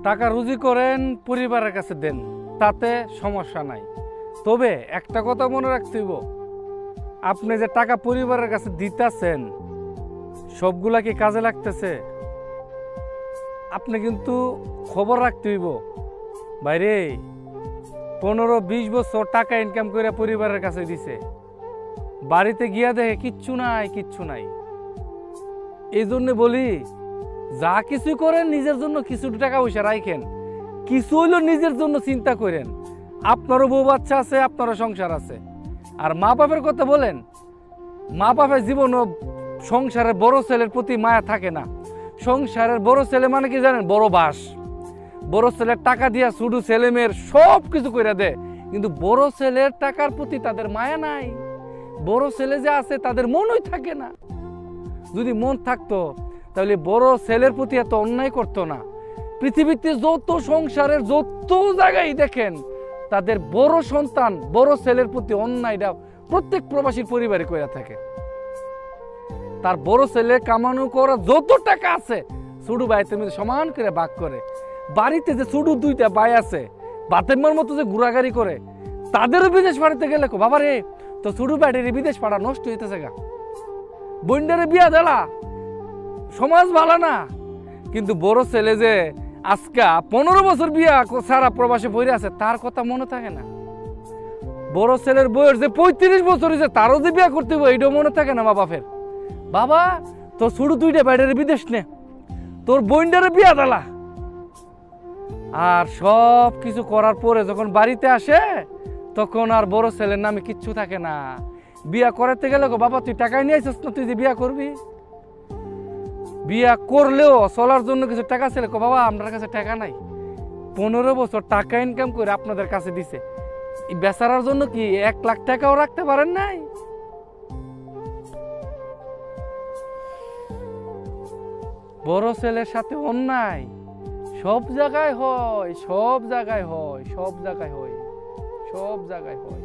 টাকা রুজি করেন, পরিবারের কাছে দেন, তাতে সমস্যা নাই। তবে একটা কথা মনে রাখতে হইব, আপনি যে টাকা পরিবারের কাছে দিতেছেন সবগুলা কি কাজে লাগতেছে? আপনি কিন্তু খবর রাখতে হইব। বাইরে 15-20 বছর টাকা ইনকাম করে পরিবারের কাছে দিছে, বাড়িতে গিয়া দেখে কিচ্ছু নাই, কিচ্ছু নাই। এই জন্য বলি, যা কিছু করেন নিজের জন্য কিছু টাকা পয়সা রাখেন, কিছু হইলো নিজের জন্য চিন্তা করেন। আপনারও বউ বাচ্চা আছে, আপনারও সংসার আছে। আর মা বাপের কথা বলেন, মা বাপের জীবনও সংসারের বড় ছেলের প্রতি মায়া থাকে না। সংসারের বড় ছেলে মানে কি জানেন? বড় বাস। বড় ছেলের টাকা দিয়া ছোট ছেলে মেয়ের সব কিছু করে দেয়, কিন্তু বড় ছেলের টাকার প্রতি তাদের মায়া নাই। বড় ছেলে যে আছে তাদের মনই থাকে না। যদি মন থাকতো তাহলে বড় ছেলের প্রতি এত অন্যায় করতো না। পৃথিবীতে যত সংসারের যত জায়গায় দেখেন, তাদের বড় সন্তান বড় ছেলের প্রতি অন্যায়টা প্রত্যেক প্রবাসীর পরিবারে করে থাকে। তার বড় ছেলে কামানো করা যত টাকা আছে ছোট ভাইদের মধ্যে সমান করে ভাগ করে। বাড়িতে যে ছোট দুইটা ভাই আছে, বাতেমার মতো যে ঘোরাঘুরি করে, তাদেরও বিদেশ পাঠাতে গেলে বাবা রে, তো ছোট ভাইটারে বিদেশ পাঠা নষ্ট হইতেছে গা, বন্ডারে বিয়া দেলা, সমাজ ভালো না। কিন্তু বড় ছেলে যে আজকা 15 বছর বিয়া সারা প্রবাসে বইরে আছে, তার কথা মনে থাকে না। বড় ছেলের বয়স যে 35 বছর হয়েছে, তারও যে বিয়া করতে হবে এটাও মনে থাকে না মা বাপের। বাবা তোর ছোট দুইটা বাইরের বিদেশ নে, তোর বন্ডারে বিয়া দেলা। আর সব কিছু করার পরে যখন বাড়িতে আসে, তখন আর বড় ছেলের নামে কিচ্ছু থাকে না। বিয়া করাতে গেলে বাবা তুই টাকা নিয়ে আসিস না, তুই যে বিয়া করবি। বিয়া করলেও চলার জন্য কিছু টাকা ছিল, বাবা আপনার কাছে টাকা নাই। 15 বছর টাকা ইনকাম করে আপনাদের কাছে দিছে, বেচারার জন্য কি 1 লাখ টাকাও রাখতে পারেন নাই? বড় ছেলের সাথে অন্যায় সব জায়গায় হয়, সব জায়গায় হয়, সব জায়গায় হয়, সব জায়গায় হয়।